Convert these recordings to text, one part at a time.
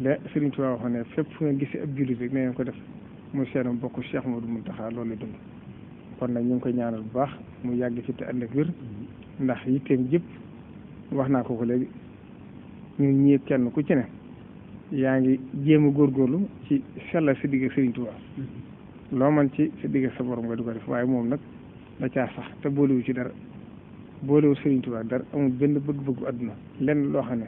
la Sëriñ Tuubaa waxoon ne fépp fu ngeen gisee ab jullit rek na ngeen ko def muy seenam bokk Cheikh Modou Mountakha loolu la dund kon nag ñu ngi koy ñaanal bu baax mu yàgg fi te ànd ak wér ndax yitteem jëpp wax naa ko léegi ñun ñii kenn ku ci ne yaa ngi jéem a góorgóorlu ci sellal sa digg Sëriñ Tuubaa loo man ci sa digg sa borom nga di ko def waaye moom nag da caa sax te boolewu ci dara boolewu Sëriñ Tuubaa dara amul benn bëgg-bëggu àdduna lenn loo xam ne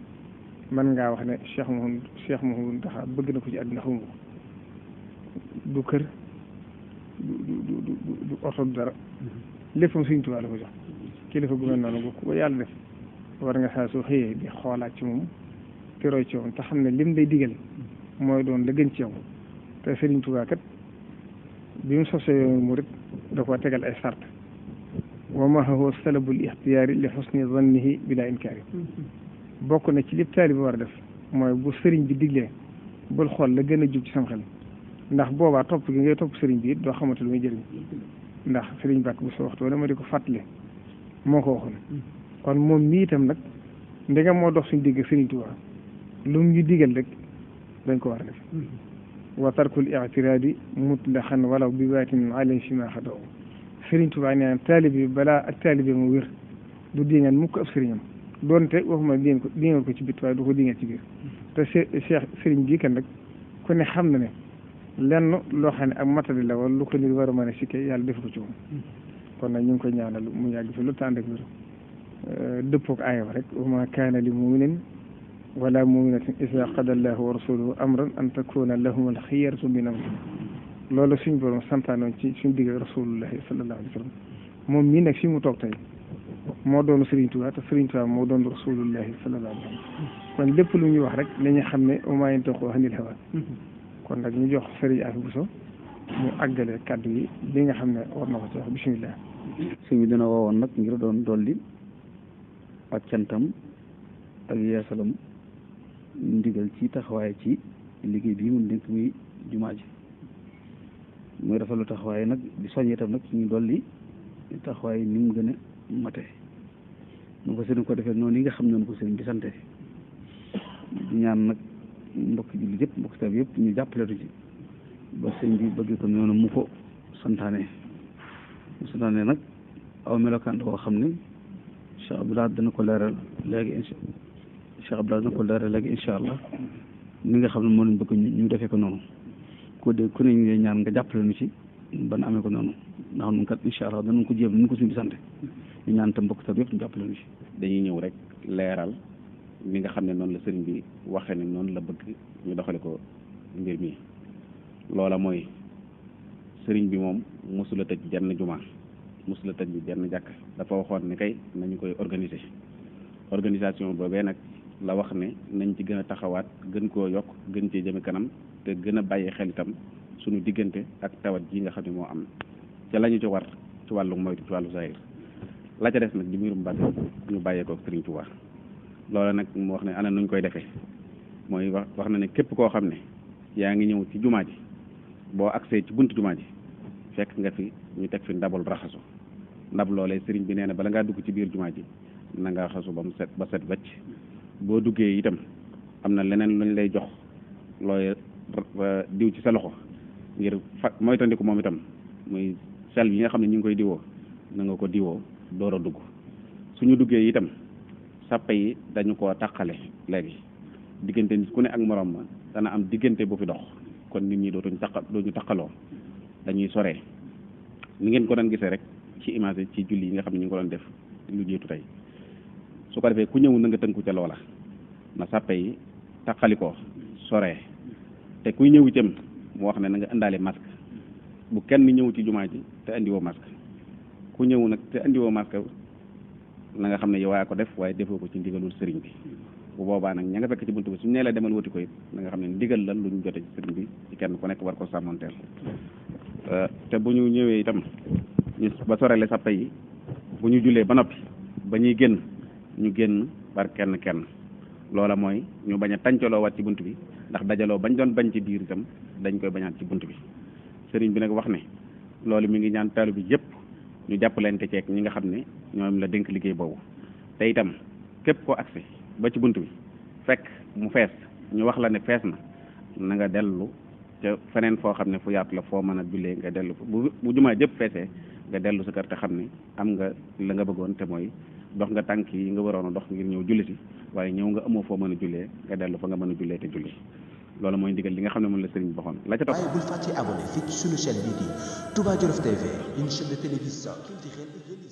mën ngaa wax ne Cheikh Mouhamadou Mountakha bëgg na ko ci àdduna xamu ko du kër du oto du dara léppam Sëriñ Tuubaa la ko jox kilifa gu mel noonu bu ko yàlla def war nga saa soo xëyee di xoolaat ci moom te roy ci moom te xam ne lim lay digal mooy doon la gën ci yow te Sëriñ Tuubaa kat bi mu sosee yoonu murit da koo tegal ay sart wa ma huwa salabul ixtiyaari li xusni zannihi bila inkaari bokk na ci lépp taalibe war a def mooy bu sëriñ bi diglee bul xool la gën a jub ci sam xel ndax boobaa topp gi ngay topp sëriñ bi it doo xamante lu muy jëriñ ndax sëriñ bàkk bu sa waxtu wala ma di ko fàttali moo ko waxoon kon moom mii itam nag ndegam moo dox suñu digg Sëriñ Tuubaa lu mu ñu digal rek dañ ko war a def wa tarkul i'tiraadi mutlaqan walaw bi waatin alayhi fi ma xadaw Sëriñ Tuubaa nee na taalibe bi balaa ak taalibe mu wér du diŋaan mukk ab sëriñam doonte waxuma diŋal ko ci bit waaye du ko diŋal ci biir te Cheikh sëriñ bii kan nag ku ne xam na ne lenn loo xam ne ak matadi la wala lu ko nit war a mën a sikke yàlla def ko ci moom kon nag ñu ngi koy ñaanal mu yàgg fi lu tànd ak wér dëppook aaya rek wa ma kaana li muminin wala muminatin isa qada allahu wa rasuluhu amran an takuna lahum al xiyaratu min amrihim loolu suñ borom santaanoon ci suñ digg rasulullahi sallallahu alayhi wa sallam moom mii nag fi mu toog tey moo doon Sëriñ Tuubaa te Sëriñ Tuubaa moo doon rasulullahi sallallahu alayhi wa sallam kon lépp lu ñuy wax rek nañu xam ne wa maa yantiqu anil hawaa kon nag ñu jox Sëriñ Afi Buso mu àggale kàddu yi li nga xam ne war na ko ci wax bisimilah. sëñ bi dina woowoon nag ngir doon dolli ak cantam ak yeesalam ndigal ci taxawaay ci liggéey bii mun dénk muy jumaa ji muy rafetlu taxawaay nag di soññ itam nag ñu dolli taxawaay ni mu gën a mate nu ko sëriñ ko defee noonu yi nga xam ne ko sëriñ bi sante di ñaan nag mbokki jullit yëpp mbokki taalibe yëpp ñu jàppaletu ci ba sëriñ bi bëgg ko noonu mu ko santaane nag aw melokaan woo xam ne Cheikh Abdoulaye dana ko leeral léegi incha allah ni nga xam ne moo lañ bëgg ñu defee ko noonu ku ne ñu ñaan nga jàppale nu ci ban amee ko noonu ndax nun kat incha allah danañ ko jéem nu ko suñu bi sante ñu ñaan tam mbokk tam yëpp ñu jàppale nu ci dañuy ñëw rek leeral mi nga xam ne noonu la sëriñ bi waxee ne noonu la bëgg ñu doxale ko mbir mi loola mooy sëriñ bi moom mosula tëj jenn jumaa mosula tëj bi jenn jàkk dafa waxoon ne kay nañu koy organisation boobee nag la wax ne nañ ci gën a taxawaat gën koo yokk gën cee jëme kanam te gën a bàyyi xel itam suñu diggante ak tawat ji nga xam ne moo am ca la ñu ci war ci wàllu moytu ci wàllu zahir la ca des nag di mbirum bàtt ñu bàyyee ko Sëriñ Tuubaa loola nag mu wax ne ana nuñ koy defee mooy wax na ne képp koo xam ne yaa ngi ñëw ci jumaa ji boo agsee ci buntu jumaa ji fekk nga fi ñu teg fi ndabul raxasu ndab loolee sëriñ bi nee na bala ngaa dugg ci biir jumaa ji na nga raxasu ba set wecc boo duggee itam am na leneen luñ lay jox looy diw ci sa loxo ngir moytandiku moom itam muy sel yi nga xam ne ñu ngi koy diwoo na nga ko diwoo door a dugg suñu duggee itam sàppe yi dañu koo taqale léegi diggante nit ku ne ak morom ma dana am diggante bu fi dox kon nit ñi dootuñu taqaloo dañuy soree ni ngeen ko doon gisee rek ci image ci julli yi nga xam ne ñu ngi ko doon def lu jiitu tey su ko defee ku ñëw na nga tënku ca loola na sàppe yi taqalikoo soree te kuy ñëw itam mu wax ne na nga indaale masque bu kenn ñëw ci jumaa ji te andiwoo masque ku ñëw nag te andiwoo masque na nga xam ne yow yaa ko def waaye defoo ko ci ndigalul sëriñ bi bu boobaa nag ña nga fekk ci buntu bi suñu nee la demal wuti ko it na nga xam ne ndigal la lu ñu jote ci sëriñ bi ci kenn ku nekk war ko sàmmanteel te bu ñu ñëwee itam ñu ba sorele sàppe yi bu ñu jullee ba noppi ba ñuy génn ñu génn par kenn loola mooy ñu bañ a tàncaloo waat ci bunt bi ndax dajaloo bañ doon bañ ci biir itam dañ koy bañaat ci bunt bi sëriñ bi nag wax ne loolu mi ngi ñaan taalu bi yëpp ñu jàppalante ceeg ñi nga xam ne ñoom la dénk liggéey boobu te itam képp koo agsi ba ci bunt bi fekk mu fees ñu wax la ne fees na nga dellu ca feneen foo xam ne fu yaatu la foo mën a jullee nga dellu bu jumaa jëpp feesee nga dellu sa kër te xam ne am nga la nga bëggoon te mooy dox nga tànk yi nga waroon a dox ngir ñëw julli si waaye ñëw nga amoo foo mën a jullee nga dellu fa nga mën a jullee te julli loolu mooy ndigal li nga xam ne moom la sëriñ bi waxoon la ca topp. waaye bul fàtte abonné fii ci sunu chaîne bii di Touba Djolof TV, une chaîne de télévision culturelle et religieuse.